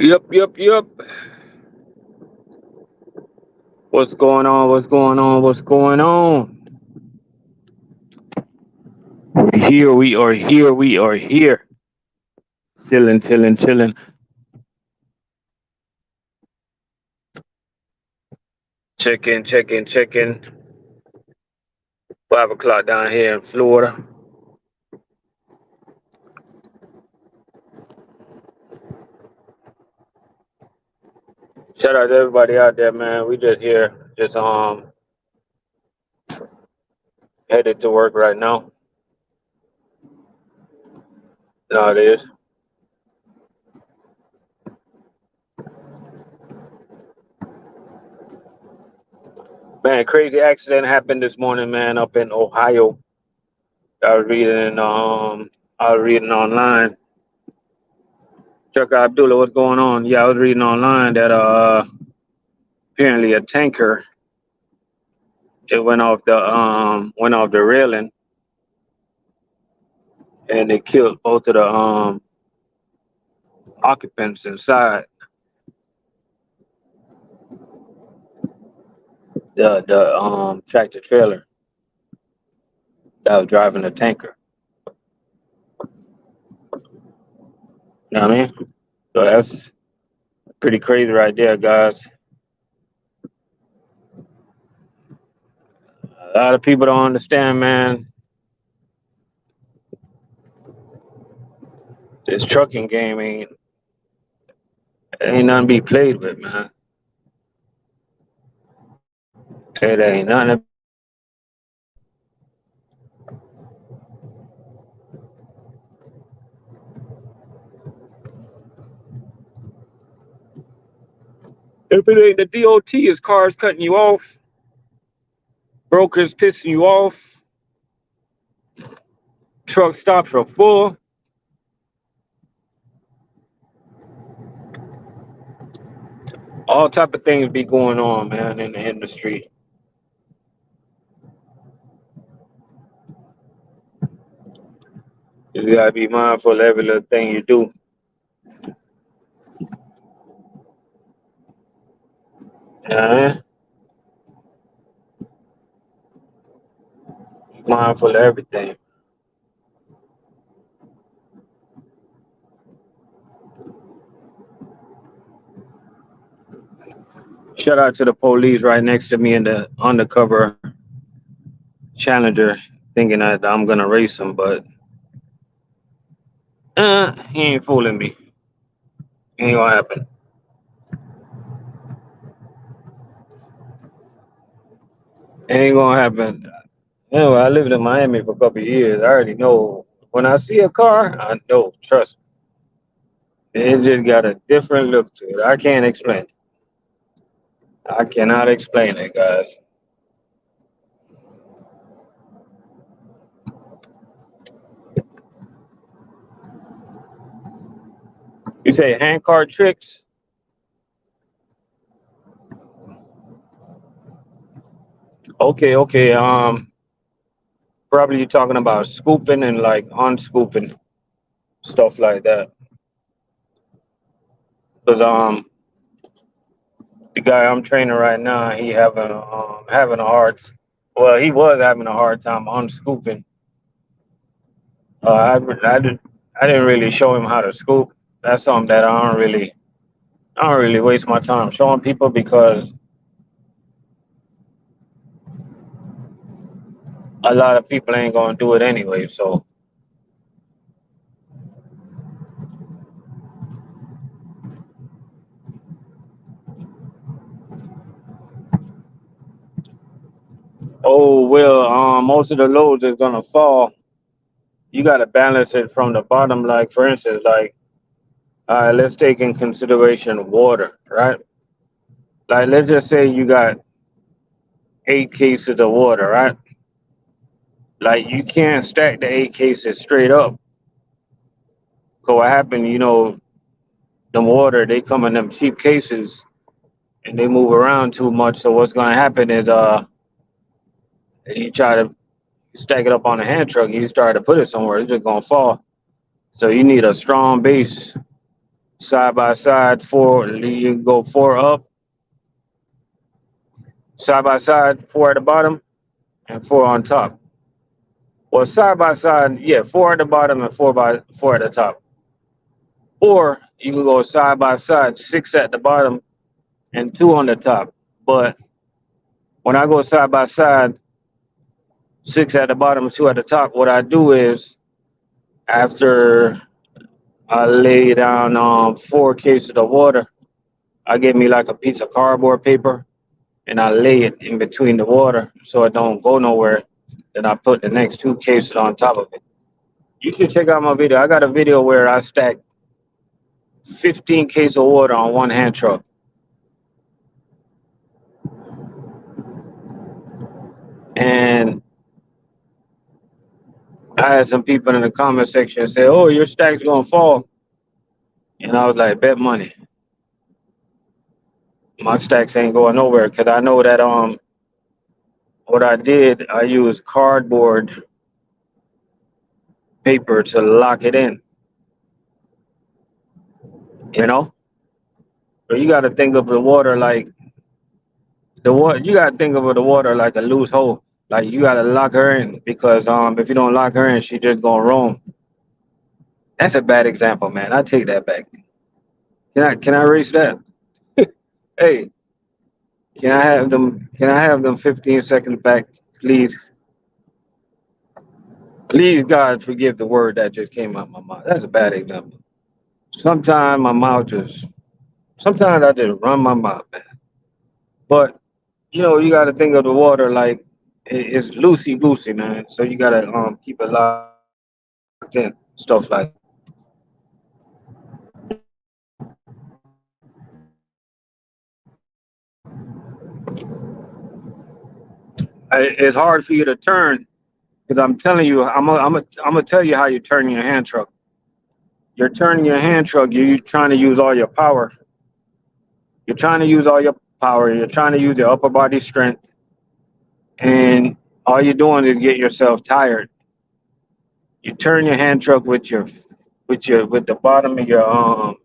Yep, yep, yep. What's going on? What's going on? What's going on? Here we are. Here we are. Here. Chilling, chilling, chilling. Check in, check in, check in. 5 o'clock down here in Florida. Shout out to everybody out there, man. We just here, just headed to work right now. No, it is. Man, crazy accident happened this morning, man, up in Ohio. I was reading, I was reading online. Chuck Abdullah, what's going on? Yeah, I was reading online that apparently a tanker it went off the railing and it killed both of the occupants inside the tractor trailer that was driving the tanker. You know what I mean? So that's pretty crazy right there, guys. A lot of people don't understand, man. This trucking game ain't nothing to be played with, man. It ain't nothing. If it ain't the DOT, is cars cutting you off, brokers pissing you off, truck stops are full. All type of things be going on, man, in the industry. You gotta be mindful of every little thing you do. Yeah, mindful of everything. Shout out to the police right next to me in the undercover Challenger, thinking that I'm gonna race him, but he ain't fooling me. Ain't gonna happen. Ain't gonna happen. Anyway, I lived in Miami for a couple of years. I already know when I see a car, I know. Trust me, it just got a different look to it. I can't explain it. I cannot explain it, guys. You say hand card tricks? Okay, okay. Probably you're talking about scooping and like unscooping stuff like that. But the guy I'm training right now, he having a hard. Well, he was having a hard time unscooping. Uh, I I did I didn't really show him how to scoop. That's something that I don't really waste my time showing people because a lot of people ain't gonna do it anyway. So, oh well, most of the loads is gonna fall. You gotta balance it from the bottom. Like for instance, like let's take in consideration water, right? Like let's just say you got 8 cases of water, right? Like you can't stack the 8 cases straight up. Cause what happened, the water they come in them cheap cases and they move around too much. So what's gonna happen is you try to stack it up on a hand truck, you start to put it somewhere, it's just gonna fall. So you need a strong base side by side, four. You go four up, side by side, four at the bottom, and four on top. Well, side by side, yeah, four at the bottom and four at the top. Or you can go side by side, six at the bottom and two on the top. But when I go side by side, six at the bottom, two at the top, what I do is after I lay down four cases of water, I get me like a piece of cardboard paper and I lay it in between the water so it don't go nowhere. Then I put the next two cases on top of it. You should check out my video. I got a video where I stacked 15 cases of water on one hand truck. And I had some people in the comment section say, "Oh, your stack's gonna fall," and I was like, "Bet money, my stacks ain't going nowhere." Because I know that what I did, I used cardboard paper to lock it in. You know, so you got to think of the water like the water. You got to think of the water like a loose hole. Like you got to lock her in because if you don't lock her in, she just gonna roam. That's a bad example, man. I take that back. Can I erase that? Hey, can I have them? Can I have them 15 seconds back, please? Please, God, forgive the word that just came out my mouth. That's a bad example. Sometimes my mouth just. Sometimes I just run my mouth, man. But you got to think of the water like it's loosey goosey, man. So you got to keep it locked in, stuff like. It's hard for you to turn because I'm telling you, I'm gonna tell you how you turn your hand truck. You're turning your hand truck. You're trying to use all your power. You're trying to use all your power. You're trying to use your upper body strength, and all you're doing is get yourself tired. You turn your hand truck with the bottom of your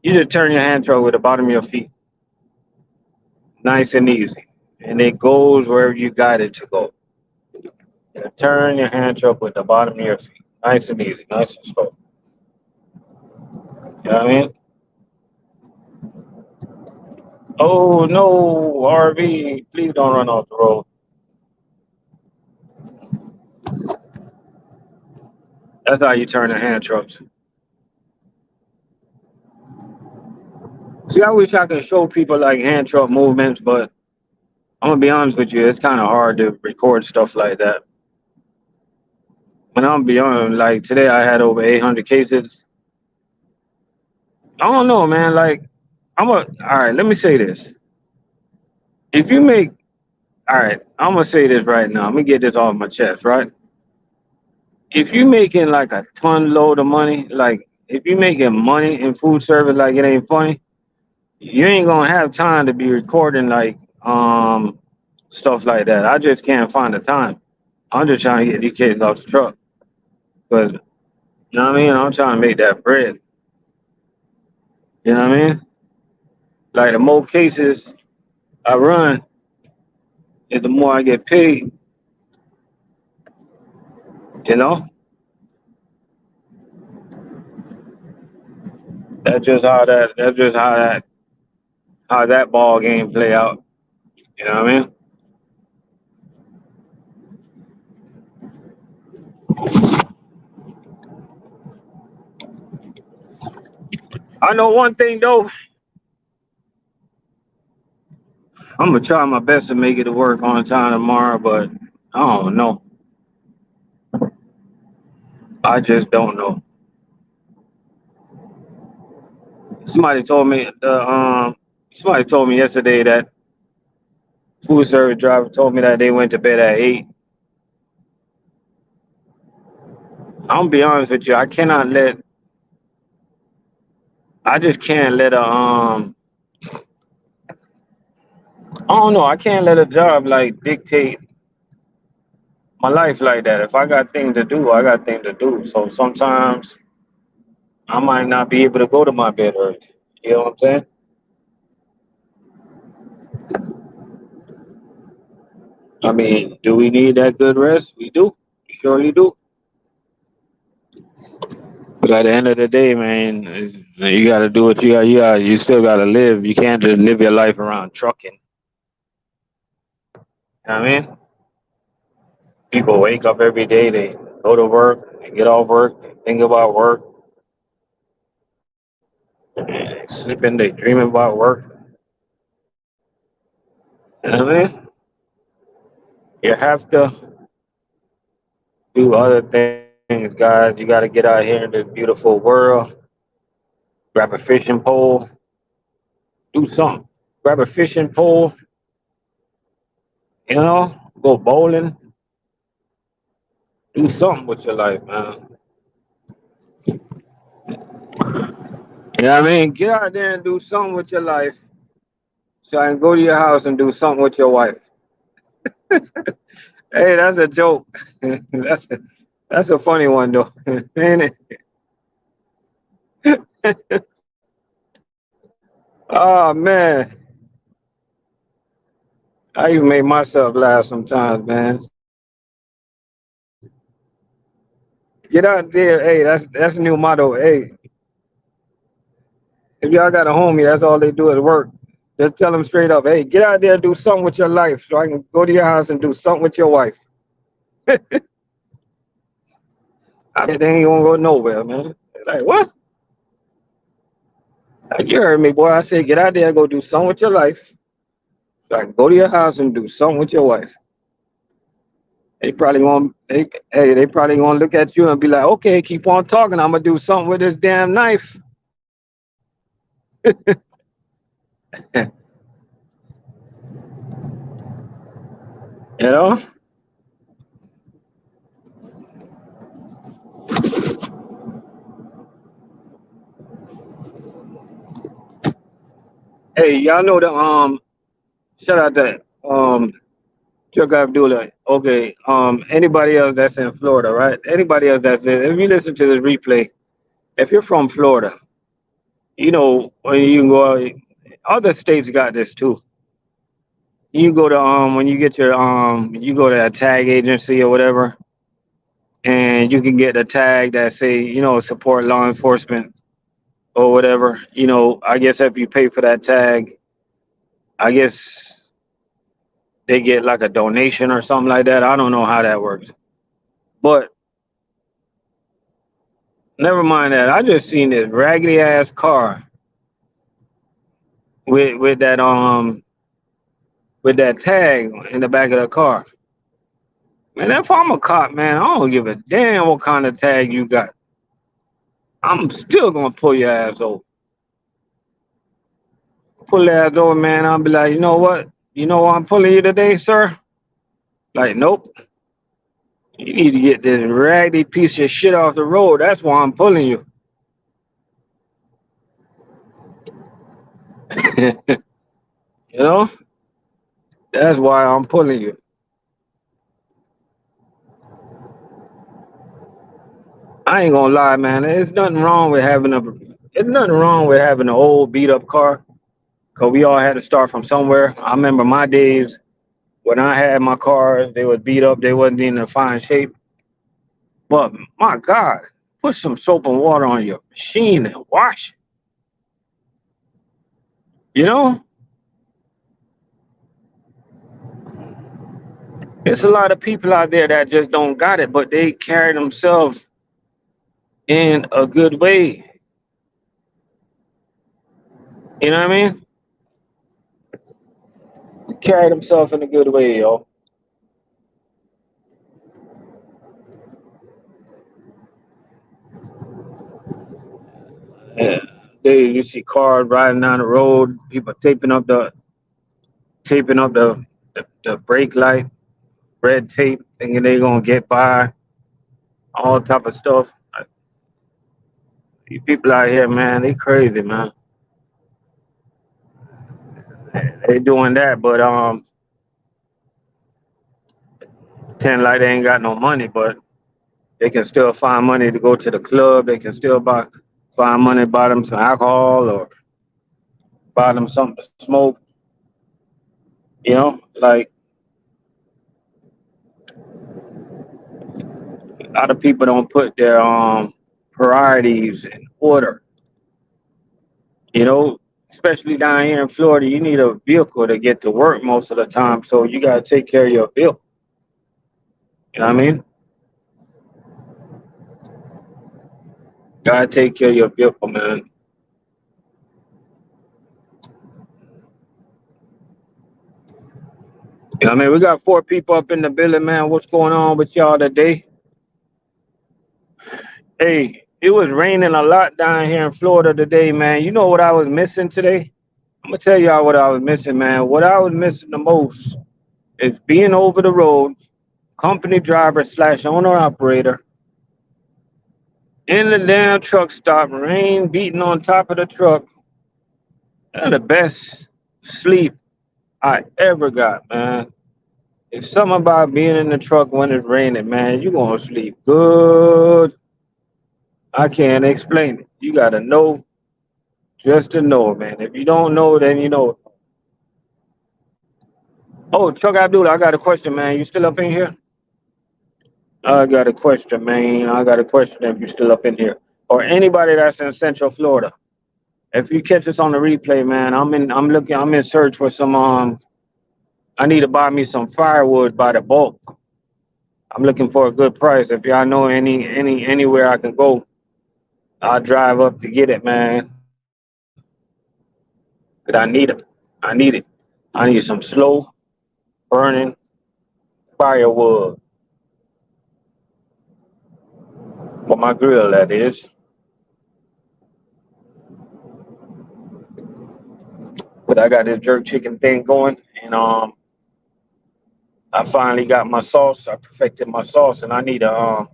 You just turn your hand truck with the bottom of your feet, nice and easy, and it goes wherever you got it to go. You turn your hand truck with the bottom of your feet, nice and easy, nice and slow. You know what I mean? Oh no, RV, please don't run off the road. That's how you turn the hand trucks. See, I wish I could show people like hand truck movements, but I'm gonna be honest with you, it's kind of hard to record stuff like that. When I'm beyond, like today, I had over 800 cases. I don't know, man. Like, all right. Let me say this: if you make, all right, I'm gonna say this right now. Let me get this off my chest, right? If you making like a ton load of money, like if you making money in food service, like it ain't funny, you ain't gonna have time to be recording like stuff like that. I just can't find the time. I'm just trying to get these kids off the truck, because you know what I mean. I'm trying to make that bread. You know what I mean? Like the more cases I run, and the more I get paid. You know, That's just how that ball game play out. You know what I mean? I know one thing though. I'm gonna try my best to make it to work on time tomorrow, but I don't know. I just don't know. Somebody told me somebody told me yesterday that food service driver told me that they went to bed at 8. I'm gonna be honest with you. I just can't let a I don't know. I can't let a job like dictate my life like that. If I got things to do, I got things to do. So sometimes I might not be able to go to my bed early. You know what I'm saying? I mean, do we need that good rest? We do. We surely do. But at the end of the day, man, you got to do what you got. You still got to live. You can't just live your life around trucking. You know what I mean? People wake up every day, they go to work, they get off work, they think about work, they sleeping, they dreaming about work. You know what I mean? You have to do other things, guys. You got to get out here in this beautiful world, grab a fishing pole, do something. Grab a fishing pole, go bowling, do something with your life, man. You know what I mean? Get out there and do something with your life. So I can go to your house and do something with your wife. Hey, that's a joke. That's a funny one though, ain't it? Oh man, I even make myself laugh sometimes, man. Get out there, hey, that's a new motto. Hey, if y'all got a homie, that's all they do is work. Just tell them straight up, hey, get out there and do something with your life, so I can go to your house and do something with your wife. I mean, they ain't gonna go nowhere, man. They're like, what? Like, you heard me, boy. I said, get out there and go do something with your life. So I can go to your house and do something with your wife. They probably gonna look at you and be like, okay, keep on talking. I'm gonna do something with this damn knife. You know? Hey, y'all know the shout out to Chuck Abdullah. Okay, anybody else that's in Florida, right? Anybody else if you listen to this replay, if you're from Florida, when you can go out, other states got this too. You go to when you get your you go to a tag agency or whatever, and you can get a tag that say, support law enforcement or whatever. I guess if you pay for that tag, I guess they get like a donation or something like that. I don't know how that works. But never mind that. I just seen this raggedy ass car with that tag in the back of the car. Man, if I'm a cop, man, I don't give a damn what kind of tag you got. I'm still gonna pull your ass over. Pull your ass over, man. I'll be like, you know what? You know why I'm pulling you today, sir? Like, nope. You need to get this raggedy piece of shit off the road. That's why I'm pulling you. You know? That's why I'm pulling you. I ain't gonna lie, man. There's nothing wrong with having an old beat up car. Cause we all had to start from somewhere. I remember my days when I had my cars, they was beat up, they wasn't in a fine shape. But my God, put some soap and water on your machine and wash it. You know? There's a lot of people out there that just don't got it, but they carry themselves in a good way. You know what I mean? Carry themselves in a good way, yo. Yeah. You see cars riding down the road, people taping up the brake light, red tape, thinking they gonna get by, all type of stuff. These people out here, man, they crazy, man. They doing that, but pretend like they ain't got no money, but they can still find money to go to the club. They can still buy. find money, buy them some alcohol or buy them something to smoke. You know, like a lot of people don't put their priorities in order. You know, especially down here in Florida, you need a vehicle to get to work most of the time. So you gotta take care of your bill. You know what I mean? Gotta take care of your vehicle, man. You know what I mean? We got 4 people up in the building, man. What's going on with y'all today? Hey, it was raining a lot down here in Florida today, man. You know what I was missing today? I'm gonna tell y'all what I was missing, man. What I was missing the most is being over the road, company driver slash owner operator, in the damn truck stop, rain beating on top of the truck. That's the best sleep I ever got, man. It's something about being in the truck when it's raining, man. You're gonna sleep good. I can't explain it. You gotta know just to know, man. If you don't know, then you know. Oh, Chuck Abdullah, I got a question, man. You still up in here? I got a question, man. I got a question if you're still up in here. Or anybody that's in Central Florida. If you catch us on the replay, man, I'm in search for some I need to buy me some firewood by the bulk. I'm looking for a good price. If y'all know anywhere I can go, I'll drive up to get it, man. But I need it. I need it. I need some slow burning firewood for my grill, that is. But I got this jerk chicken thing going, and I finally got my sauce. I perfected my sauce, and I need to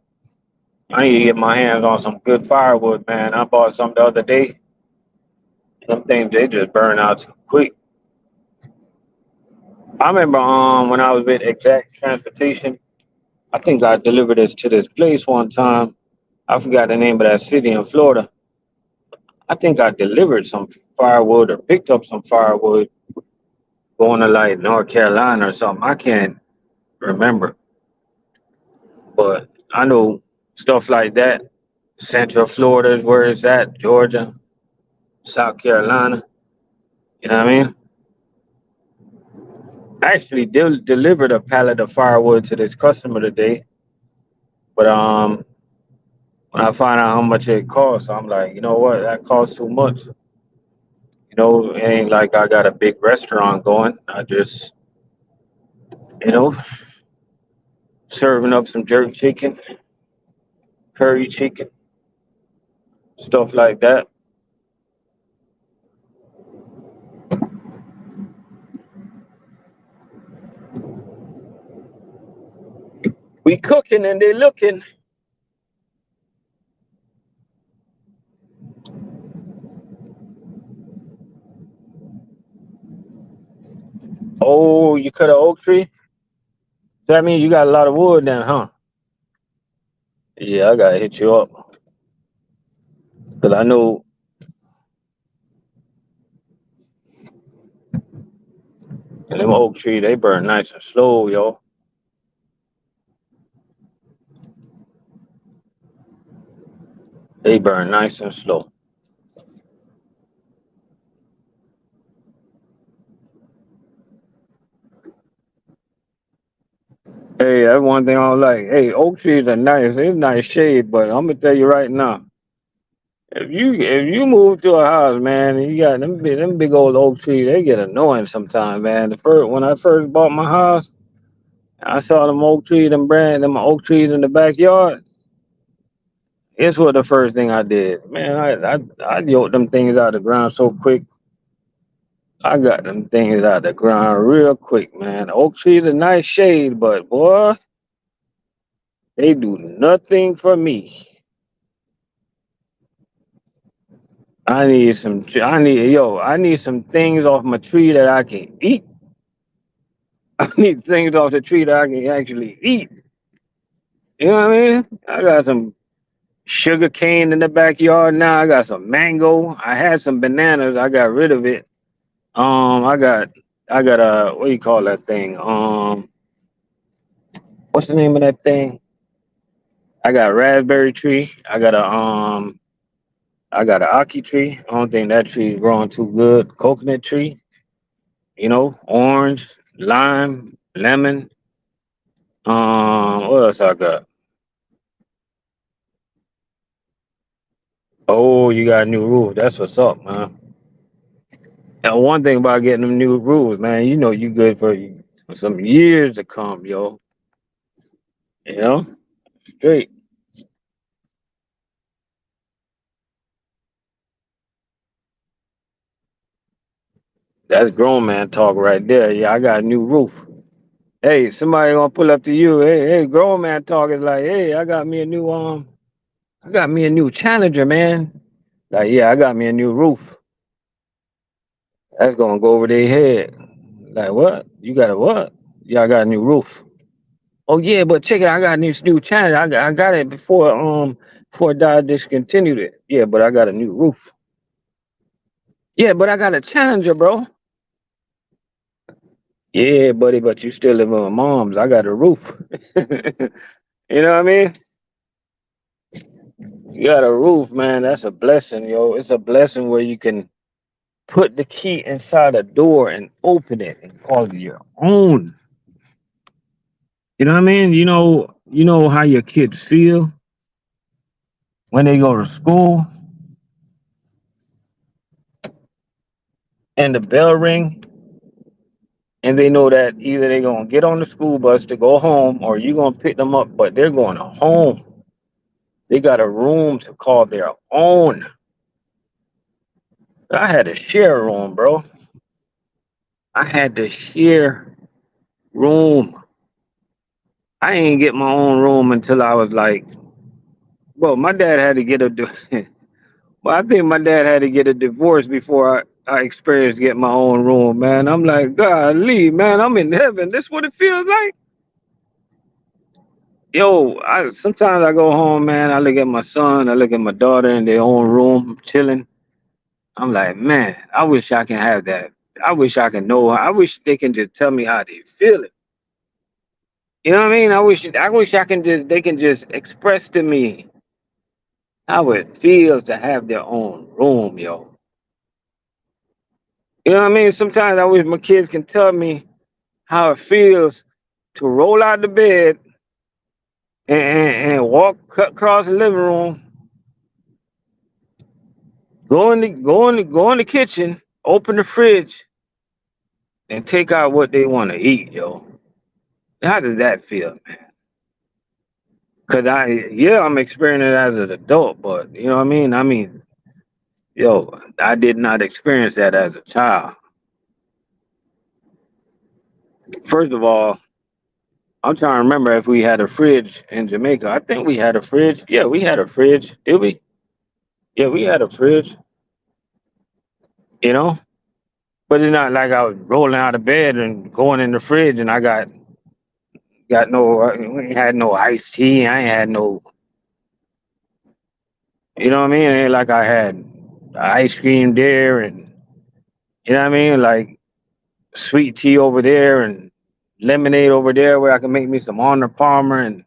get my hands on some good firewood, man. I bought some the other day. Some things they just burn out too quick. I remember when I was with Exact Transportation, I think I delivered this to this place one time. I forgot the name of that city in Florida. I think I delivered some firewood or picked up some firewood going to like North Carolina or something. I can't remember, but I know stuff like that. Central Florida is where it's at. Georgia, South Carolina. You know what I mean? I actually delivered a pallet of firewood to this customer today, but when I find out how much it costs, I'm like, you know what? That costs too much. You know, it ain't like I got a big restaurant going. I just, you know, serving up some jerk chicken, curry chicken, stuff like that. We cooking and they looking. Oh, you cut an oak tree? So that means you got a lot of wood then, huh? Yeah, I gotta hit you up. Cause I know them oak tree, they burn nice and slow, yo. They burn nice and slow. Hey, that's one thing I don't like. Hey, oak trees are nice. It's nice shade, but I'm gonna tell you right now, if you move to a house, man, and you got them big old oak trees, they get annoying sometimes, man. The first when I first bought my house, I saw them oak trees in the backyard. It's what the first thing I did, man. I yoked them things out of the ground so quick. I got them things out of the ground real quick, man. Oak trees are nice shade, but boy, they do nothing for me. I need some things off my tree that I can eat. I need things off the tree that I can actually eat. You know what I mean? I got some sugar cane in the backyard now. I got some mango. I had some bananas. I got rid of it. I got a what do you call that thing? What's the name of that thing? I got a raspberry tree. I got an aki tree. I don't think that tree is growing too good. Coconut tree, orange, lime, lemon. What else I got? Oh, you got a new roof. That's what's up, man. And one thing about getting them new roofs, man, you good for some years to come, yo. You know, straight. That's grown man talk right there. Yeah, I got a new roof. Hey, somebody gonna pull up to you. Hey, grown man talk is like, hey, I got me a new Challenger, man. Like, yeah, I got me a new roof. That's gonna go over their head. Like, what? You got a what? Yeah, I got a new roof. Oh yeah, but check it. I got this new Challenger. I got it before Dodge discontinued it. Yeah, but I got a new roof. Yeah, but I got a Challenger, bro. Yeah, buddy, but you still live with my mom's. I got a roof. You know what I mean? You got a roof, man. That's a blessing, yo. It's a blessing where you can put the key inside a door and open it and call it your own. You know what I mean? You know how your kids feel when they go to school and the bell ring and they know that either they're gonna get on the school bus to go home or you're gonna pick them up, but they're going home. They got a room to call their own. I had to share a room, bro. I had to share room. I ain't get my own room until I was like, well, my dad had to get a well, I think my dad had to get a divorce before I experienced getting my own room, man. I'm like, golly, man, I'm in heaven. This what it feels like. Yo, I sometimes I go home, man. I look at my son, I look at my daughter in their own room, chilling. I'm like, man, I wish I can have that. I wish I can know. I wish they can just tell me how they feel it. You know what I mean? I wish I can just they can just express to me how it feels to have their own room, yo. You know what I mean? Sometimes I wish my kids can tell me how it feels to roll out the bed and walk across the living room, go in the kitchen, open the fridge, and take out what they want to eat, yo. How does that feel, man? Cause I'm experiencing it as an adult, but you know what I mean? Yo, I did not experience that as a child. First of all, I'm trying to remember if we had a fridge in Jamaica. I think we had a fridge. Yeah, we had a fridge. Did we? Yeah, we had a fridge, you know? But it's not like I was rolling out of bed and going in the fridge and I got no we ain't had no iced tea. I ain't had no, you know what I mean? It ain't like I had ice cream there and you know what I mean? Like sweet tea over there and lemonade over there where I can make me some Arnold Palmer and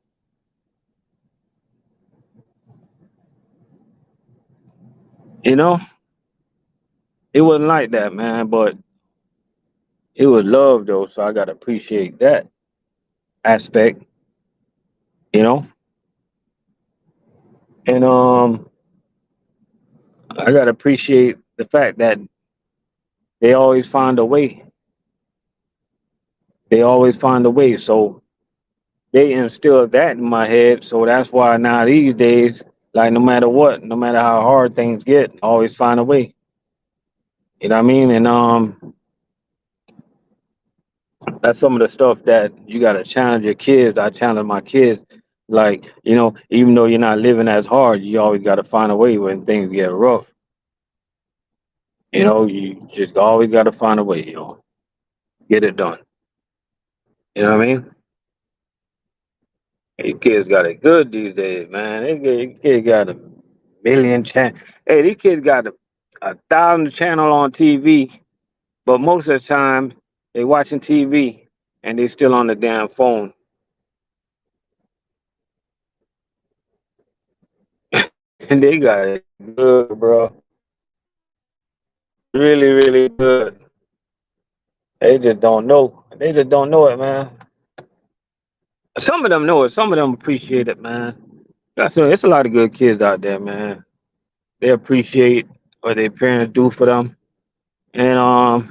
you know, it wasn't like that, man. But it was love though, so I gotta appreciate that aspect, you know. And I gotta appreciate the fact that they always find a way. They always find a way. So they instill that in my head. So that's why now these days, like no matter what, no matter how hard things get, I always find a way. You know what I mean? And that's some of the stuff that you gotta challenge your kids. I challenge my kids. Like, even though you're not living as hard, you always gotta find a way when things get rough. You just always gotta find a way, get it done. You know what I mean? These kids got it good these days, man. These kids got a million channel. Hey, these kids got a thousand channel on TV, but most of the time they watching TV and they still on the damn phone. And they got it good, bro. Really, really good. They just don't know. They just don't know it, man. Some of them know it. Some of them appreciate it, man. It's a lot of good kids out there, man. They appreciate what their parents do for them, and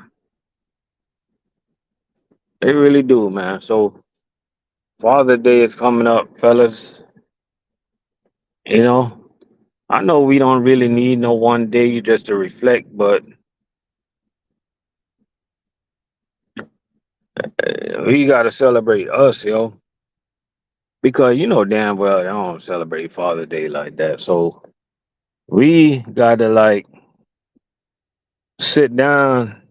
they really do, man. So Father's Day is coming up, fellas. You know, I know we don't really need no one day just to reflect, but we got to celebrate us, yo. Because you know damn well they don't celebrate Father's Day like that. So we got to like sit down,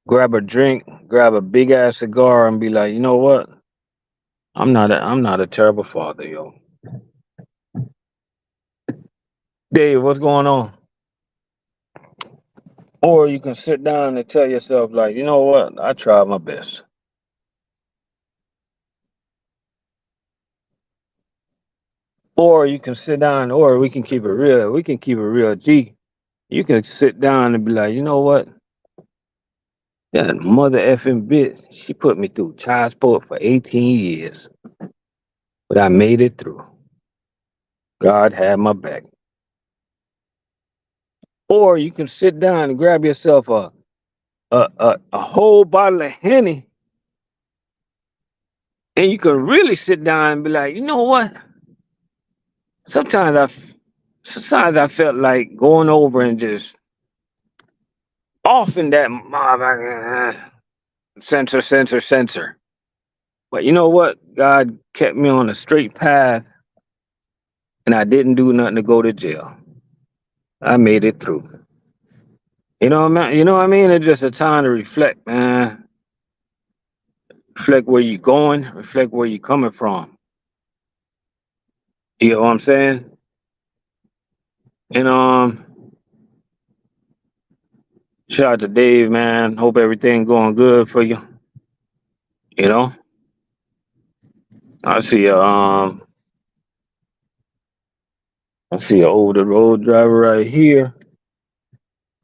grab a drink, grab a big ass cigar, and be like, you know what? I'm not a terrible father, yo. Dave, what's going on? Or you can sit down and tell yourself, like, you know what? I tried my best. Or you can sit down, or we can keep it real. We can keep it real. G. You can sit down and be like, you know what? That mother effing bitch, she put me through child support for 18 years, but I made it through. God had my back. Or you can sit down and grab yourself a whole bottle of Henny, and you can really sit down and be like, you know what? Sometimes sometimes I felt like going over and just off in that censor. But you know what? God kept me on a straight path, and I didn't do nothing to go to jail. I made it through. You know what I mean? You know what I mean? It's just a time to reflect, man. Reflect where you're going. Reflect where you're coming from. You know what I'm saying? And shout out to Dave, man. Hope everything going good for you. You know, I see a I see a over the road driver right here.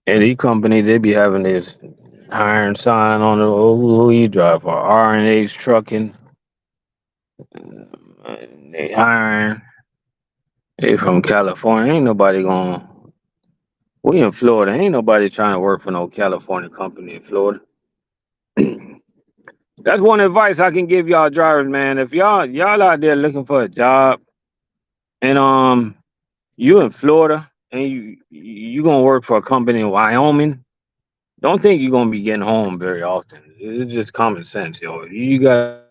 And the company they be having this hiring sign on the who you drive for R&H trucking. They hiring. They from California. Ain't nobody going. We in Florida. Ain't nobody trying to work for no California company in Florida. That's one advice I can give y'all drivers, man. If y'all out there looking for a job and you in Florida and you gonna work for a company in Wyoming, don't think you're gonna be getting home very often. It's just common sense, yo. You got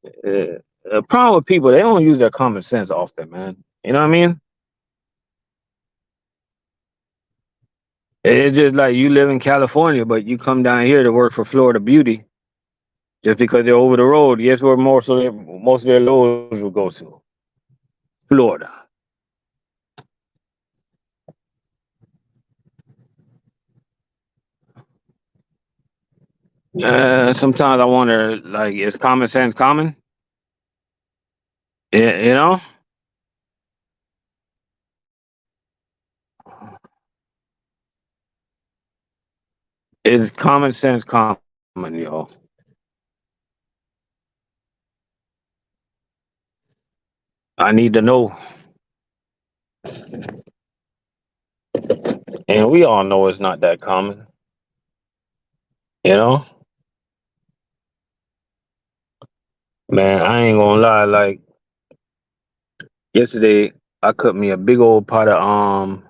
the problem with people, they don't use their common sense often, man. You know what I mean? It's just like you live in California, but you come down here to work for Florida Beauty just because they're over the road. Guess where most of their loads will go to? Florida. Sometimes I wonder, like, is common sense common? Yeah, you know, is common sense common, yo? I need to know, and we all know it's not that common. You know, man, I ain't gonna lie. Like yesterday, I cooked me a big old pot of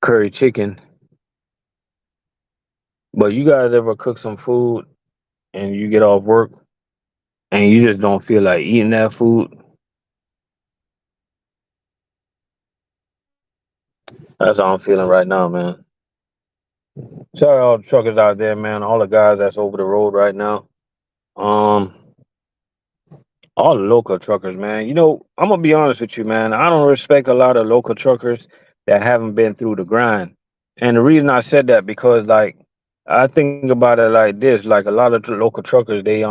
curry chicken. But you guys ever cook some food and you get off work and you just don't feel like eating that food? That's how I'm feeling right now, man. Sorry, all the truckers out there, man. All the guys that's over the road right now. Um, All the local truckers, man. You know, I'm gonna be honest with you, man. I don't respect a lot of local truckers that haven't been through the grind. And the reason I said that because, like, I think about it like this: like a lot of local truckers, they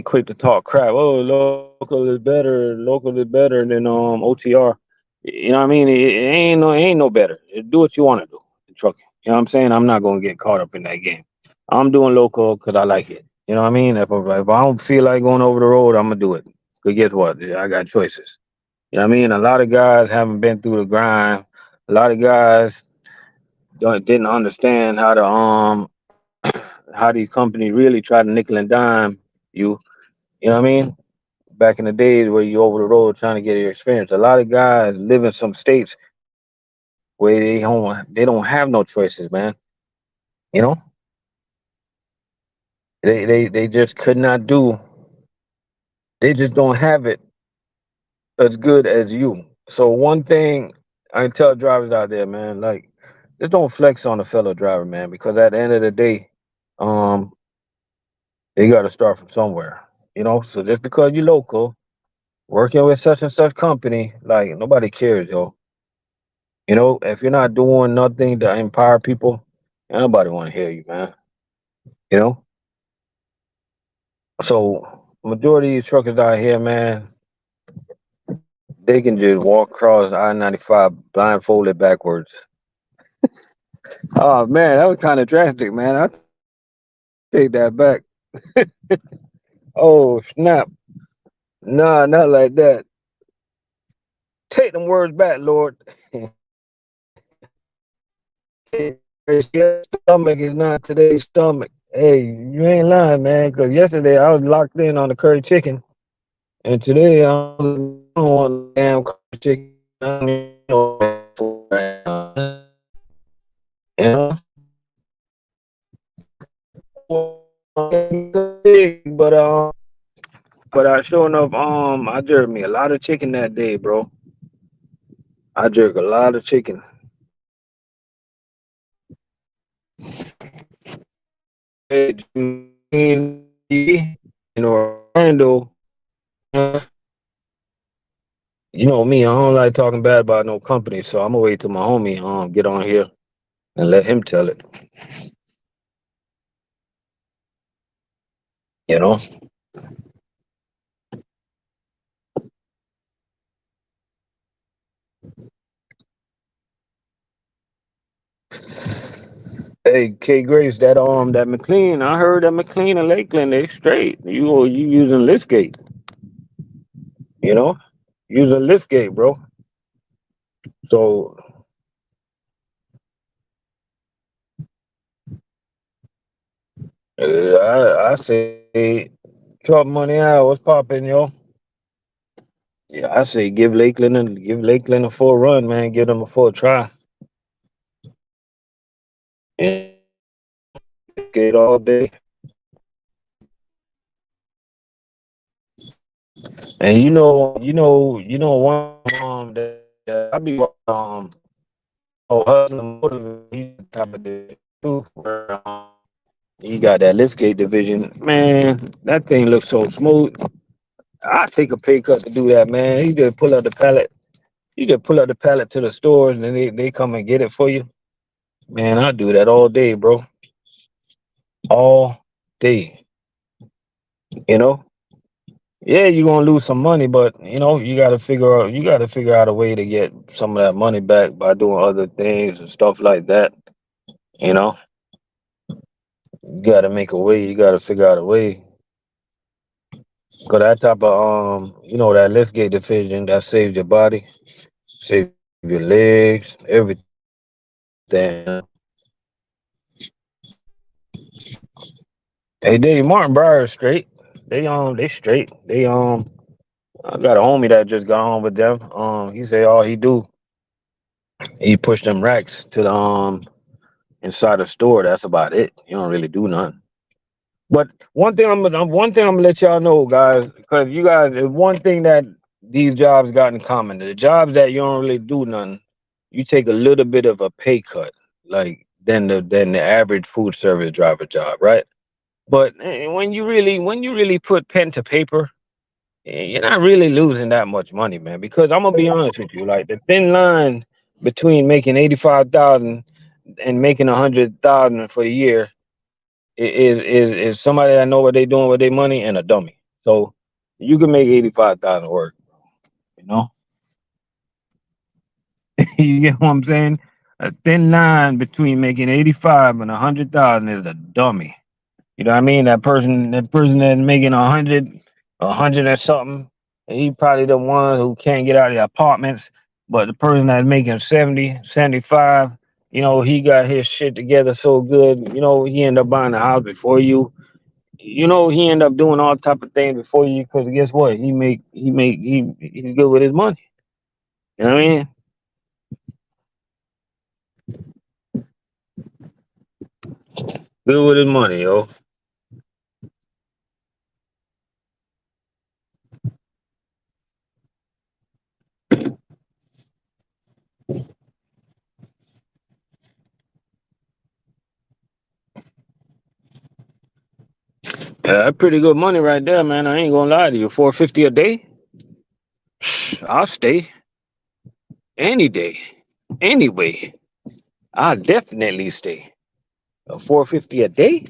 quick to talk crap. Oh, local is better than OTR. You know what I mean? It ain't no better. Do what you want to do in trucking. You know what I'm saying? I'm not gonna get caught up in that game. I'm doing local because I like it. You know what I mean? If I don't feel like going over the road, I'm gonna do it. But guess what? I got choices. You know what I mean? A lot of guys haven't been through the grind. A lot of guys didn't understand how these companies really try to nickel and dime you. You know what I mean? Back in the days where you over the road trying to get your experience. A lot of guys live in some states where they don't have no choices, man. You know, they just could not do. They just don't have it as good as you. So one thing I tell drivers out there, man, like just don't flex on a fellow driver, man, because at the end of the day, um, they got to start from somewhere. You know, so just because you're local, working with such and such company, like nobody cares, yo. You know, if you're not doing nothing to empower people, ain't nobody want to hear you, man. You know, so majority of these truckers out here, man, they can just walk across I-95 blindfolded backwards. Oh man, that was kind of drastic, man. I take that back. Oh snap! Nah, not like that. Take them words back, Lord. Your stomach is not today's stomach. Hey, you ain't lying, man. Because yesterday I was locked in on the curry chicken, and today I don't want no damn curry chicken. I don't need no damn food right now. You know, big, but I sure enough, I jerked me a lot of chicken that day, bro. I jerk a lot of chicken. In Orlando, uh, you know me, I don't like talking bad about no company, so I'm gonna wait till my homie get on here and let him tell it. You know, hey K Grace, that McLean, I heard that McLean and Lakeland they straight. You using Liftgate, you know, using Liftgate, bro. So I say drop money out. What's popping, yo? Yeah, I say give Lakeland a full run, man. Give them a full try. And skate all day. And one that I be hustling motivate. He's the type of dude too, where he got that liftgate division. Man, that thing looks so smooth. I take a pay cut to do that, man. You just pull up the pallet. You just pull up the pallet to the stores, and then they come and get it for you. Man, I do that all day, bro. All day. You know. Yeah, you're gonna lose some money, but you gotta figure out a way to get some of that money back by doing other things and stuff like that. You know, you gotta make a way. You gotta figure out a way. Cause that type of that liftgate division that saves your body, save your legs, everything. Hey, Dave Martin Briar is straight. They straight. I got a homie that just got on with them. He say all he push them racks to the inside the store. That's about it. You don't really do nothing. But one thing I'm gonna let y'all know, guys, because you guys, one thing that these jobs got in common, the jobs that you don't really do nothing, you take a little bit of a pay cut, like than the average food service driver job, right? But when you really put pen to paper, you're not really losing that much money, man. Because I'm gonna be honest with you, like the thin line between making 85,000 and making 100,000 for the year is somebody that know what they doing with their money and a dummy. So you can make 85,000 work. You know, you get what I'm saying? A thin line between making 85 and 100,000 is a dummy. You know what I mean? That person that's making 100 or something, he probably the one who can't get out of the apartments. But the person that's making 70, 75, he got his shit together so good. He end up buying a house before you. He end up doing all type of things before you. Because guess what? He's good with his money. You know what I mean? Good with his money, yo. Yeah, that's pretty good money right there, man. I ain't gonna lie to you. 450 a day. I'll stay any day. Anyway, I'll definitely stay. 450 a day?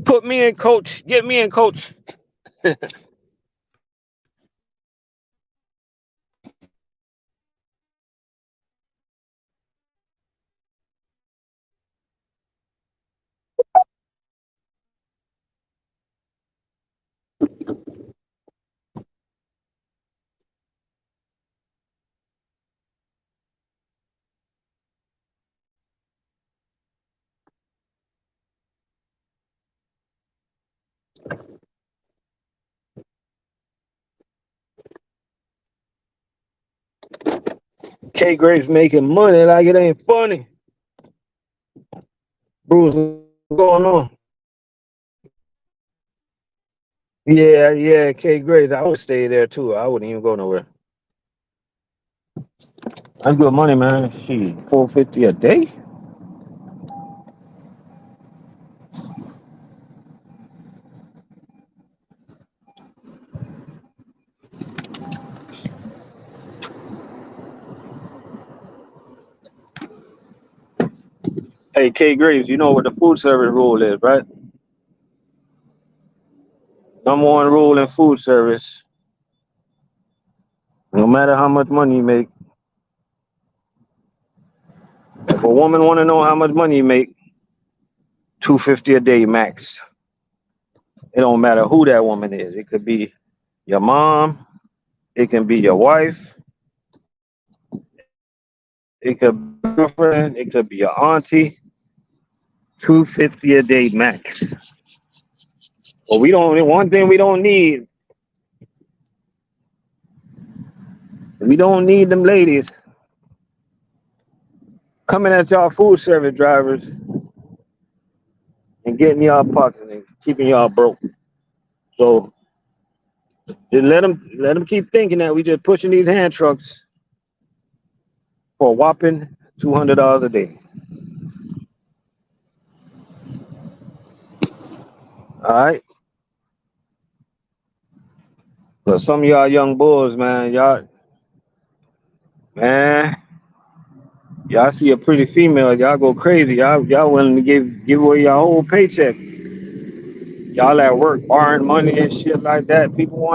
Put me in, coach. Get me in, coach. K Graves making money like it ain't funny. Bruce, what's going on? Yeah, yeah, K Graves. I would stay there too. I wouldn't even go nowhere. That's good money, man. Shit, 450 a day? Hey, K Graves, you know what the food service rule is, right? Number one rule in food service: no matter how much money you make, if a woman want to know how much money you make, 250 a day max. It don't matter who that woman is. It could be your mom, it can be your wife, it could be your girlfriend, it could be your auntie. 250 a day max. But we don't. One thing we don't need them ladies coming at y'all food service drivers and getting y'all pockets and keeping y'all broke. So just let them keep thinking that we just pushing these hand trucks for a whopping $200 a day. All right. But some of y'all young bulls, man, y'all see a pretty female, y'all go crazy. Y'all willing to give away your whole paycheck. Y'all at work borrowing money and shit like that. People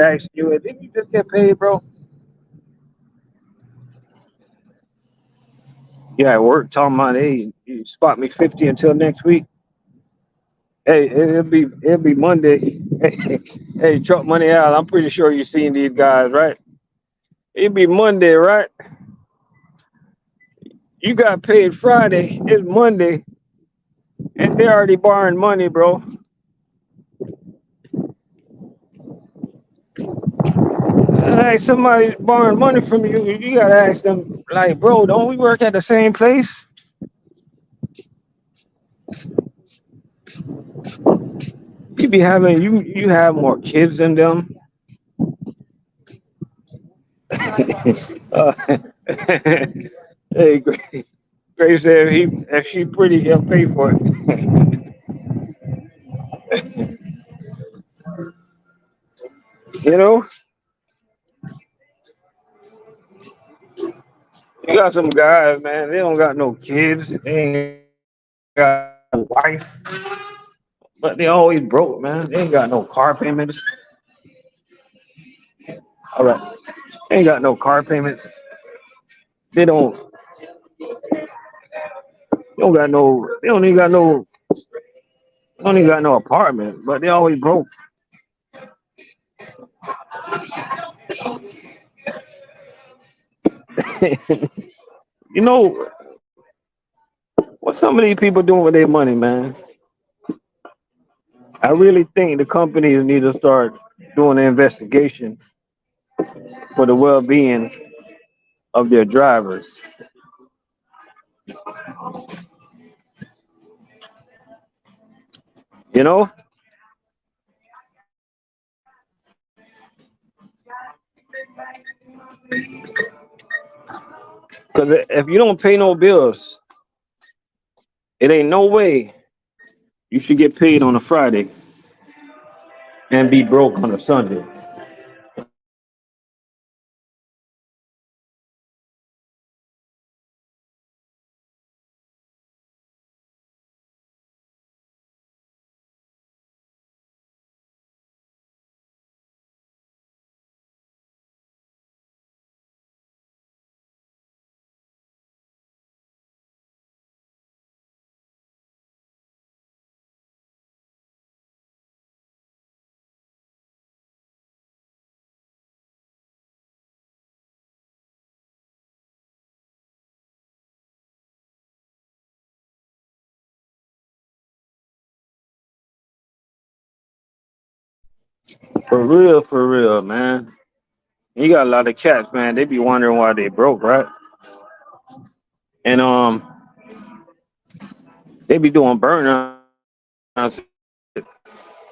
ask you, didn't you just get paid, bro? You at work talking about, hey, you spot me 50 until next week. Hey, it'll be Monday. Hey, truck money out. I'm pretty sure you've seen these guys, right? It'll be Monday, right? You got paid Friday. It's Monday, and they're already borrowing money, bro. Like somebody's borrowing money from you, you gotta ask them, like, bro, don't we work at the same place? You have more kids than them. Uh, Hey, Grace said if she pretty, he'll pay for it. You know, you got some guys, man. They don't got no kids. They ain't got a wife, but they always broke, man. They ain't got no car payments. All right, they ain't got no car payments. They don't. They don't got no. They don't even got no. They don't even got no apartment, but they always broke. You know what some of these people doing with their money, man? I really think the companies need to start doing an investigation for the well-being of their drivers. You know, because if you don't pay no bills, it ain't no way you should get paid on a Friday and be broke on a Sunday. For real, man. You got a lot of cats, man. They be wondering why they broke, right? And they be doing burnouts.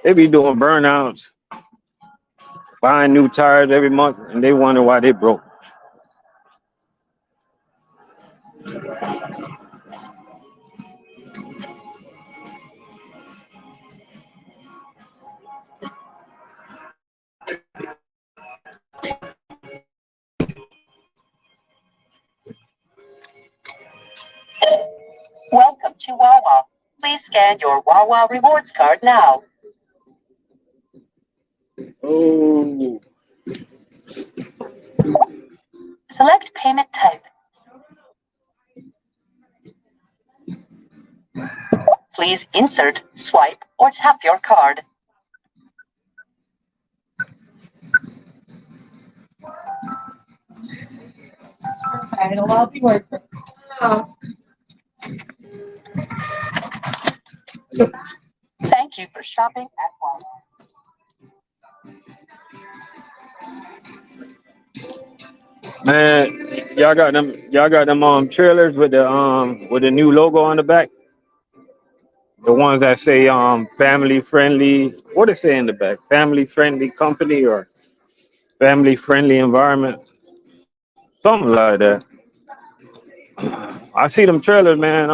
They be doing burnouts, buying new tires every month, and they wonder why they broke. Welcome to Wawa. Please scan your Wawa rewards card now. Oh, Select payment type. Please insert, swipe, or tap your card. I'll be working. Thank you for shopping at Wawa. man, y'all got them trailers with the new logo on the back. The ones that say family friendly. What it say in the back? Family friendly company or family friendly environment, something like that. I see them trailers, man.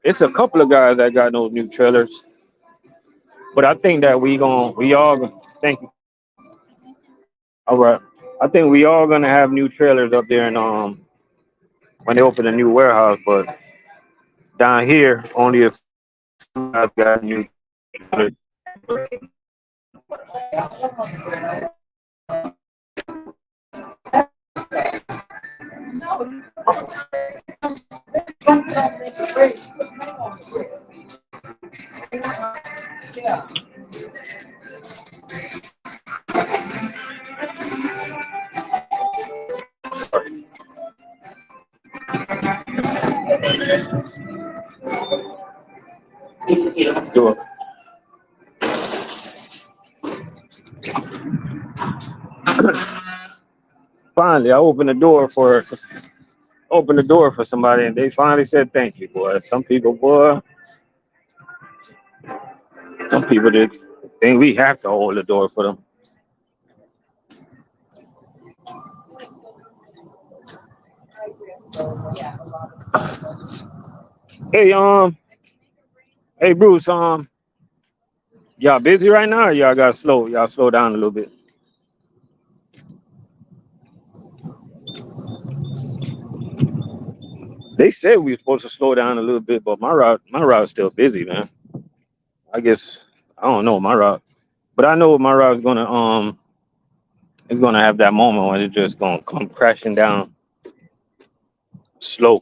It's a couple of guys that got those new trailers, but I think that we all thank you. All right, I think we all gonna have new trailers up there, and when they open a new warehouse. But down here, only a few guys got new trailers. Do Finally, I opened the door for somebody, and they finally said thank you, boy. Some people did think we have to hold the door for them. Hey, hey, Bruce, y'all busy right now, or y'all got slow? Y'all slow down a little bit. They said we were supposed to slow down a little bit, but my route's still busy, man. I guess I don't know my route, but I know my route's gonna it's gonna have that moment when it's just gonna come crashing down slow.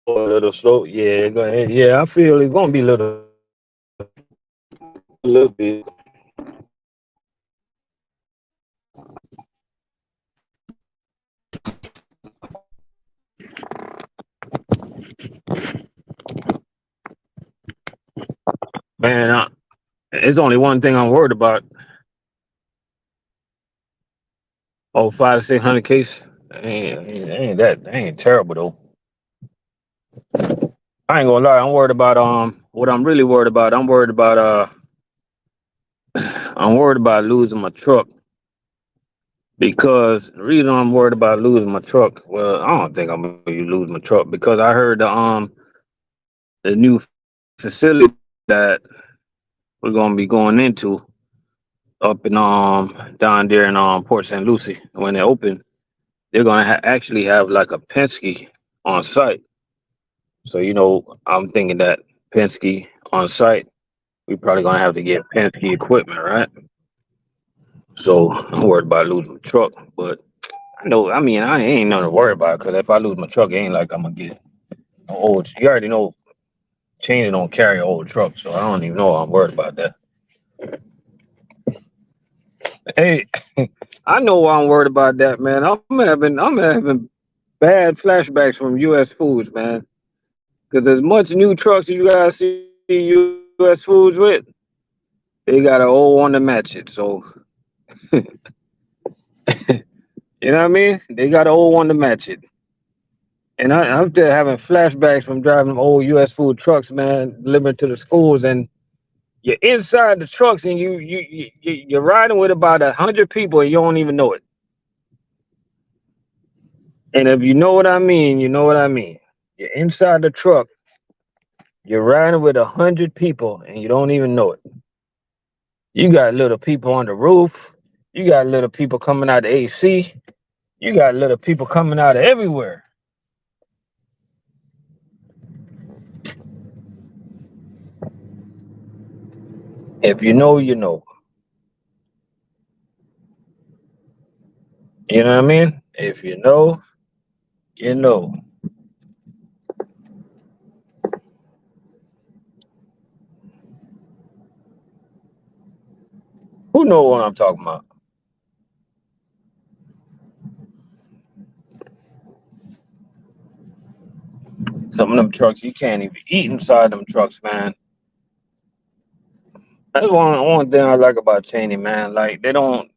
A little slow, yeah. Go ahead, yeah. I feel it's gonna be a little bit. Man, it's only one thing I'm worried about. Oh, 500 to 600 case. Ain't terrible though. I ain't gonna lie. I'm worried about what I'm really worried about. I'm worried about losing my truck because the reason I'm worried about losing my truck. Well, I don't think I'm gonna lose my truck because I heard the new facility that we're gonna be going into up in down there in Port St. Lucie when they open. They're gonna actually have like a Penske on site. So I'm thinking that Penske on site, we probably gonna have to get Penske equipment, right? So I'm worried about losing my truck, but I know, I mean, I ain't nothing to worry about because if I lose my truck, it ain't like I'm gonna get no old. You already know, Cheney don't carry an old truck, so I don't even know I'm worried about that. Hey, I know why I'm worried about that, man. I'm having bad flashbacks from U.S. Foods, man. Because as much new trucks as you guys see U.S. Foods with, they got an old one to match it. So you know what I mean? They got an old one to match it. And I'm still having flashbacks from driving old U.S. food trucks, man, delivering to the schools, and you're inside the trucks, and you're riding with about 100 people, and you don't even know it. And if you know what I mean, you know what I mean. You're inside the truck, you're riding with 100 people, and you don't even know it. You got little people on the roof, you got little people coming out of the AC, you got little people coming out of everywhere. If you know, you know. You know what I mean? If you know, you know. Who know what I'm talking about? Some of them trucks you can't even eat inside them trucks, man. That's one thing I like about Cheney, man. Like we don't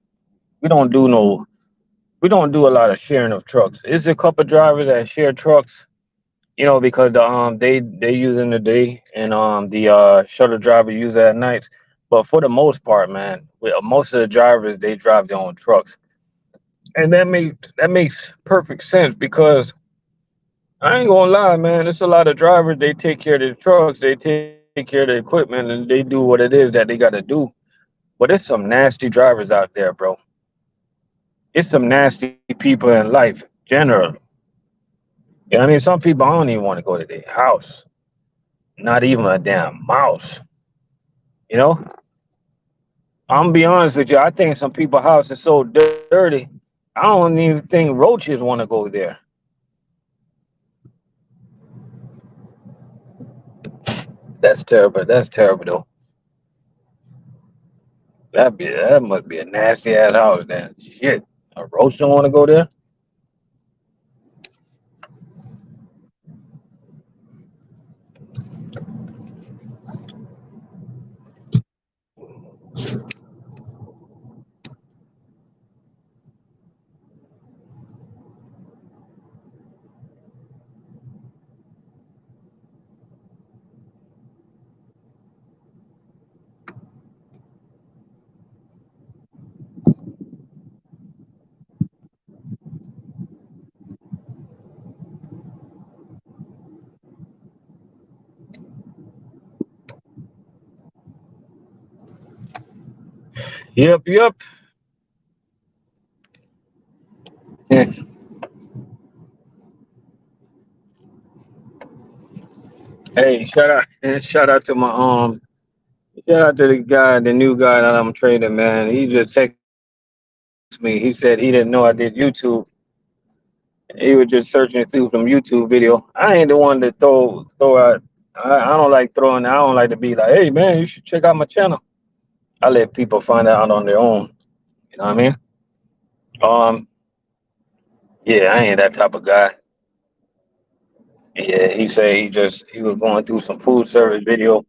do no, we don't do a lot of sharing of trucks. It's a couple drivers that share trucks, because they use in the day and the shuttle driver use it at nights. But for the most part, man, most of the drivers they drive their own trucks, and that makes perfect sense because I ain't gonna lie, man. It's a lot of drivers. They take care of their trucks. They take care of the equipment, and they do what it is that they got to do. But there's some nasty drivers out there, bro. It's some nasty people in life, generally. You know what I mean? Some people I don't even want to go to their house. Not even a damn mouse. You know? I'm gonna be honest with you. I think some people's house is so dirty. I don't even think roaches want to go there. That's terrible. That's terrible though. That must be a nasty ass house then. Shit. A roach don't want to go there? Yep, yep. Hey, shout out to my shout out to the guy, the new guy that I'm trading, man. He just texted me. He said he didn't know I did YouTube. He was just searching through some YouTube video. I ain't the one to throw out. I don't like throwing. I don't like to be like, hey man, you should check out my channel. I let people find out on their own. You know what I mean? Um, yeah, I ain't that type of guy. Yeah, he said he was going through some food service video.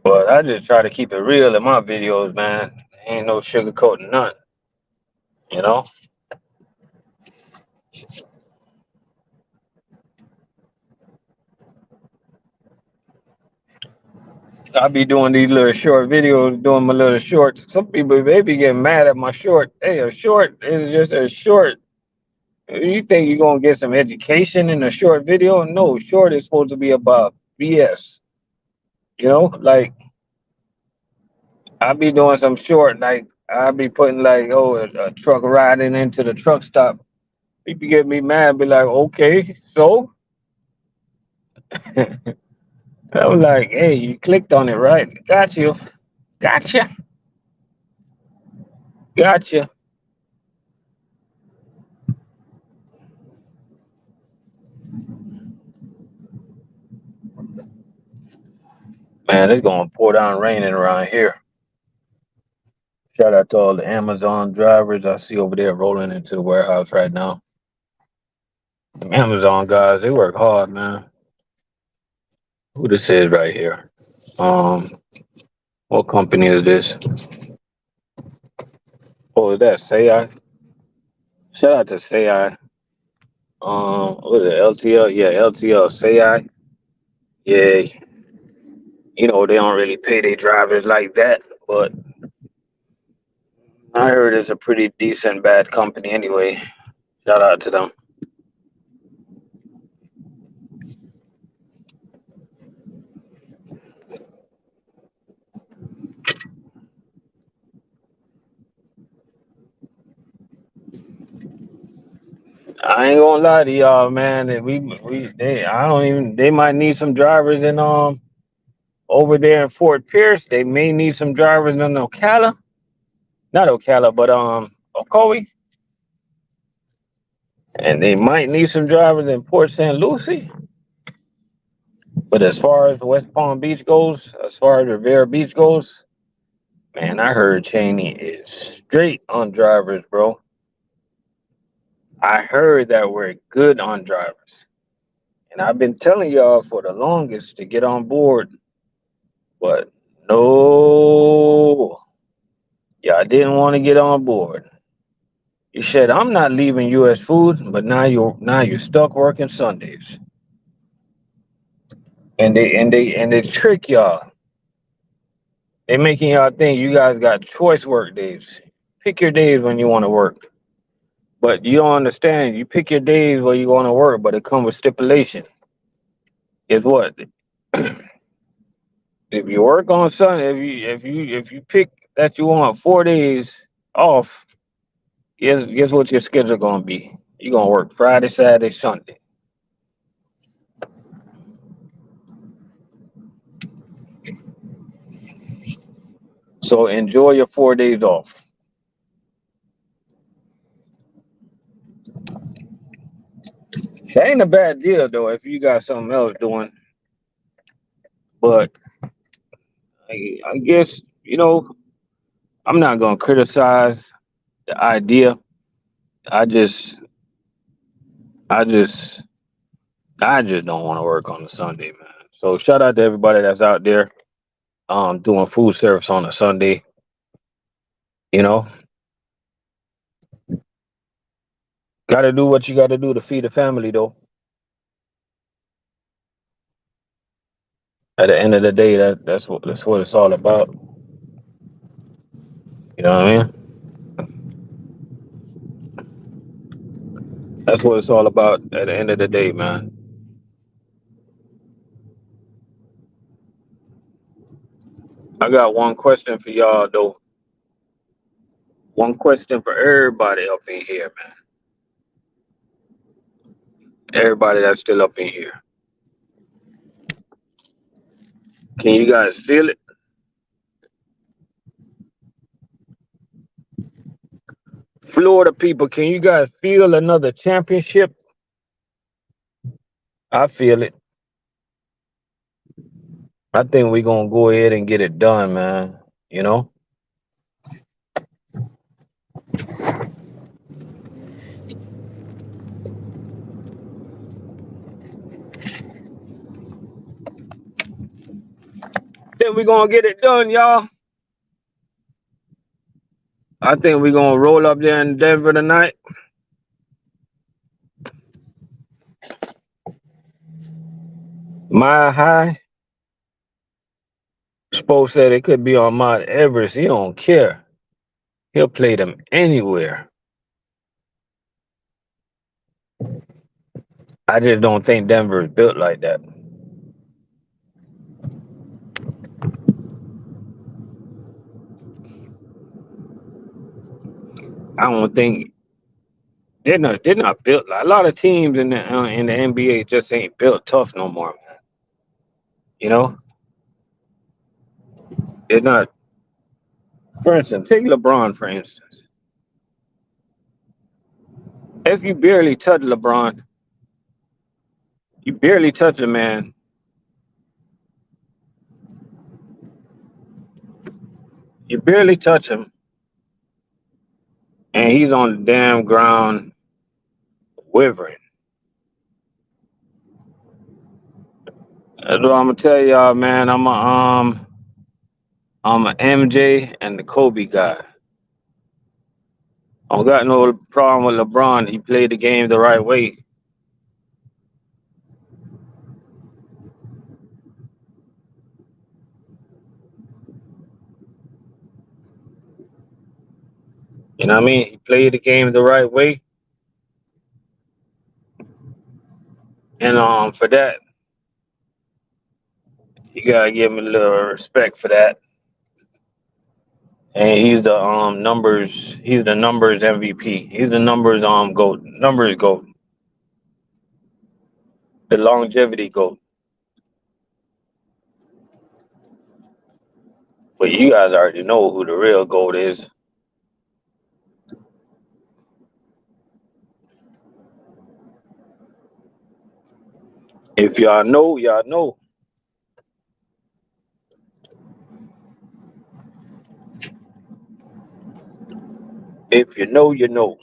But I just try to keep it real in my videos, man. Ain't no sugarcoating none. You know, I be doing these little short videos, doing my little shorts. Some people they be getting mad at my short. Hey, a short is just a short. You think you're gonna get some education in a short video? No, short is supposed to be about BS. You know, like I be doing some short, like I be putting like, oh, a truck riding into the truck stop. People get me mad, be like, okay, so I was like, hey, you clicked on it, right? Got you, gotcha, gotcha. Man, it's gonna pour down raining around here. Shout out to all the Amazon drivers I see over there rolling into the warehouse right now. Them Amazon guys, they work hard, man. Who this is right here? Um, what company is this? Oh, is that Say? Shout out to Say. What is it? LTL? Yeah, LTL. Say. Yeah, you know they don't really pay their drivers like that, but I heard it's a pretty decent bad company anyway. Shout out to them. I ain't gonna lie to y'all, man. That I don't even. They might need some drivers in over there in Fort Pierce. They may need some drivers in Ocala, not Ocala, but Ocoee, and they might need some drivers in Port St. Lucie. But as far as West Palm Beach goes, as far as Rivera Beach goes, man, I heard Cheney is straight on drivers, bro. I heard that we're good on drivers. And I've been telling y'all for the longest to get on board, but no, y'all didn't want to get on board. You said I'm not leaving US Foods, but now you're stuck working Sundays. And they trick y'all. They making y'all think you guys got choice work days. Pick your days when you want to work. But you don't understand. You pick your days where you want to work, but it comes with stipulation. Is what? If you work on Sunday, if you pick that you want 4 days off, guess what your schedule gonna be? You're gonna work Friday, Saturday, Sunday. So enjoy your 4 days off. That ain't a bad deal though if you got something else doing. But I guess I'm not gonna criticize the idea. I just I just I just don't want to work on a Sunday, man. So shout out to everybody that's out there doing food service on a Sunday. You know, gotta do what you gotta do to feed the family though. At the end of the day, that's what it's all about. You know what I mean? That's what it's all about at the end of the day, man. I got one question for y'all though. One question for everybody up in here, man. Everybody that's still up in here. Can you guys feel it? Florida people, can you guys feel another championship? I feel it. I think we're gonna go ahead and get it done, man. You know? Think we're gonna get it done, y'all. I think we're gonna roll up there in Denver tonight. Mile high. Spo said it could be on Mount Everest. He don't care. He'll play them anywhere. I just don't think Denver is built like that. I don't think they're not built. Like, a lot of teams in the NBA just ain't built tough no more, man. You know, they're not. For instance, take LeBron for instance. If you barely touch LeBron, you barely touch a man. You barely touch him, and he's on the damn ground quivering. That's what I'm gonna tell y'all, man. I'm a MJ and the Kobe guy. I don't got no problem with LeBron. He played the game the right way. You know what I mean? He played the game the right way, and for that, you gotta give him a little respect for that. And he's the numbers. He's the numbers MVP. He's the numbers goat. Numbers goat. The longevity goat. But you guys already know who the real goat is. If y'all know, y'all know. If you know, you know.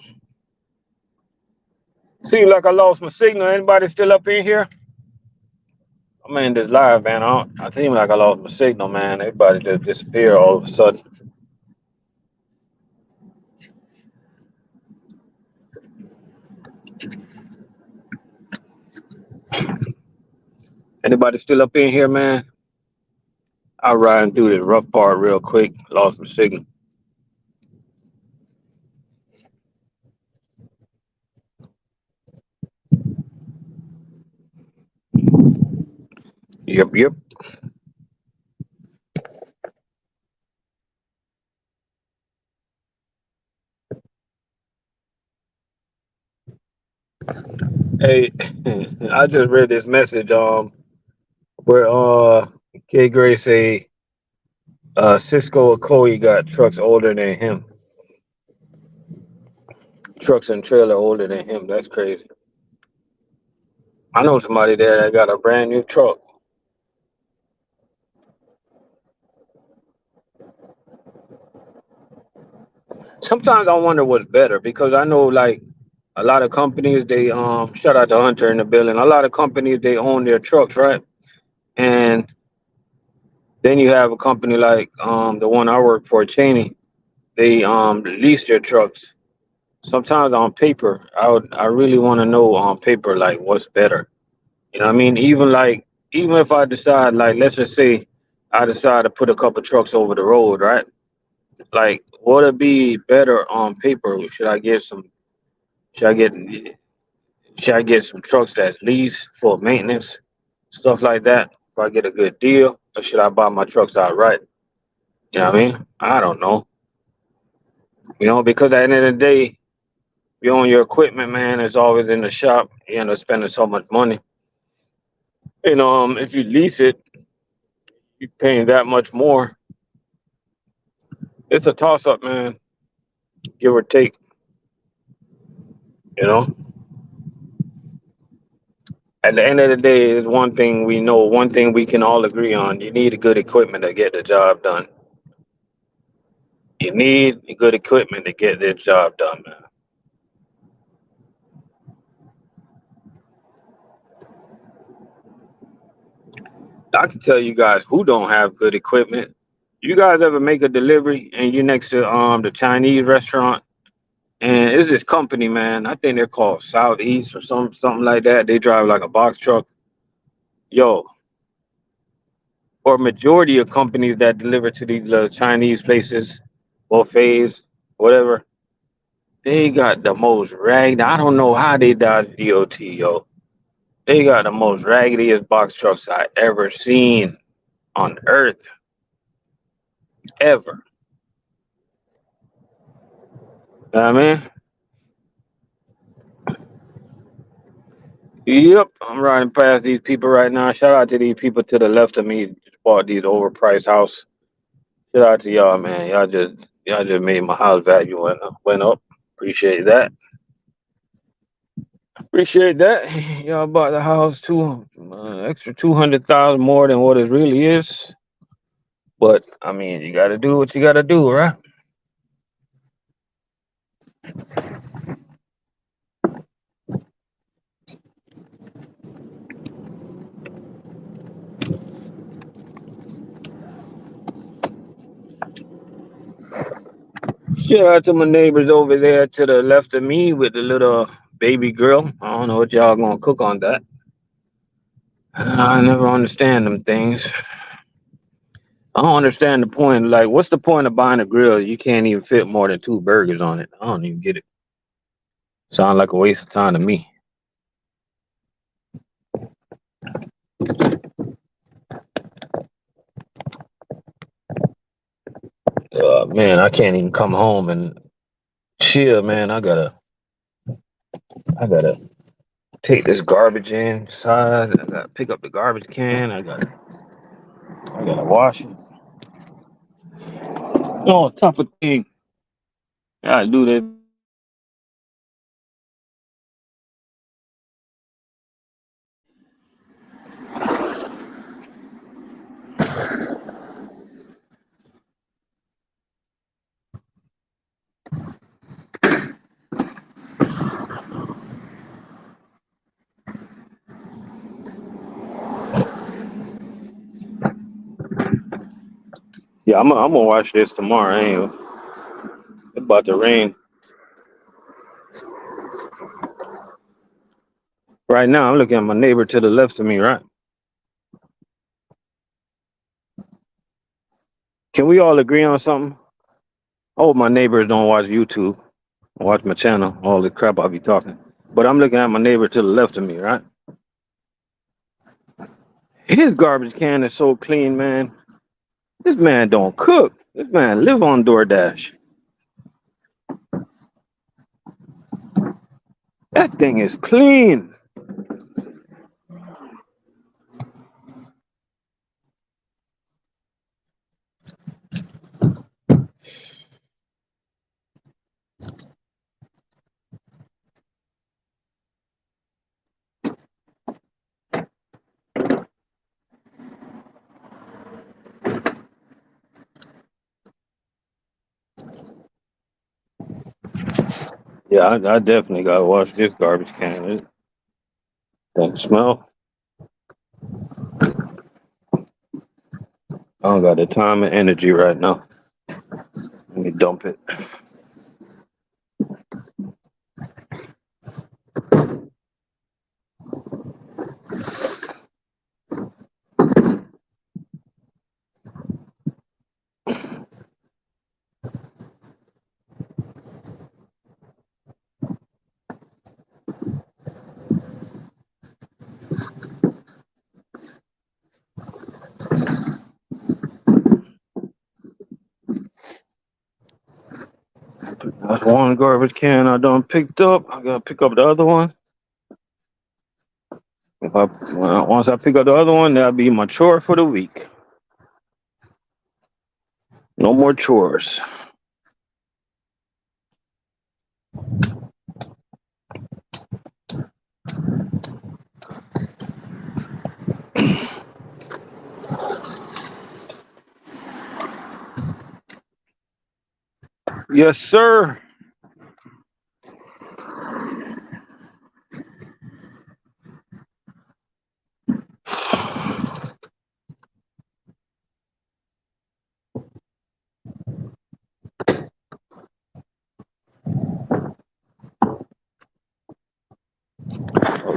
Seems like I lost my signal. Anybody still up in here? I'm in this live, man. I seem like I lost my signal, man. Everybody just disappeared all of a sudden. Anybody still up in here, man? I'll ride through this rough part real quick. Lost my signal. Yep, yep. Hey, I just read this message where K Gray say Cisco Okoye got trucks older than him. Trucks and trailer older than him. That's crazy. I know somebody there that got a brand new truck. Sometimes I wonder what's better because I know like a lot of companies they shout out to Hunter in the building. A lot of companies they own their trucks, right? And then you have a company like the one I work for, Cheney. They lease their trucks. Sometimes on paper, I really want to know on paper like what's better. You know what I mean? Even if I decide like let's just say I decide to put a couple trucks over the road, right? Like would it be better on paper? Should I get should I get some trucks that's leased for maintenance, stuff like that? If I get a good deal, or should I buy my trucks outright? You know what I mean? I don't know. Because at the end of the day, you own your equipment, man. It's always in the shop. You end up spending so much money. If you lease it, you're paying that much more. It's a toss up, man. Give or take. You know. At the end of the day, is one thing we know. One thing we can all agree on. You need a good equipment to get the job done. You need good equipment to get this job done, man. I can tell you guys who don't have good equipment. You guys ever make a delivery and you're next to the Chinese restaurant and it's this company, man. I think they're called Southeast or something like that. They drive like a box truck. Yo, or majority of companies that deliver to these Chinese places, buffets, whatever, they got the most ragged. I don't know how they dodge DOT, yo. They got the most raggediest box trucks I ever seen on earth, ever. You know what I mean? Yep, I'm riding past these people right now. Shout out to these people to the left of me. Just bought these overpriced house. Shout out to y'all, man. Y'all just made my house value went up. Appreciate that. Appreciate that. Y'all bought the house extra 200,000 more than what it really is. But I mean, you got to do what you got to do, right? Shout out to my neighbors over there to the left of me with the little baby girl. I don't know what y'all gonna cook on that. I never understand them things. I don't understand the point. Like, what's the point of buying a grill? You can't even fit more than two burgers on it. I don't even get it. Sound like a waste of time to me. Man, I can't even come home and chill, man. I gotta take this garbage inside. I gotta pick up the garbage can. I gotta wash it. Oh, type of thing. I do that. Yeah, I'm gonna watch this tomorrow. Ain't It's about to rain. Right now, I'm looking at my neighbor to the left of me. Right? Can we all agree on something? I hope my neighbors don't watch YouTube, watch my channel, all the crap I'll be talking. But I'm looking at my neighbor to the left of me. Right? His garbage can is so clean, man. This man don't cook. This man live on DoorDash. That thing is clean. Yeah, I definitely gotta wash this garbage can. It don't smell. I don't got the time and energy right now. Let me dump it. That's one garbage can I done picked up. I gotta pick up the other one. If I once I pick up the other one, that'll be my chore for the week. No more chores. Yes, sir.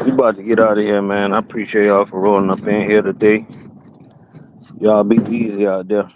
We about to get out of here, man. I appreciate y'all for rolling up in here today. Y'all be easy out there.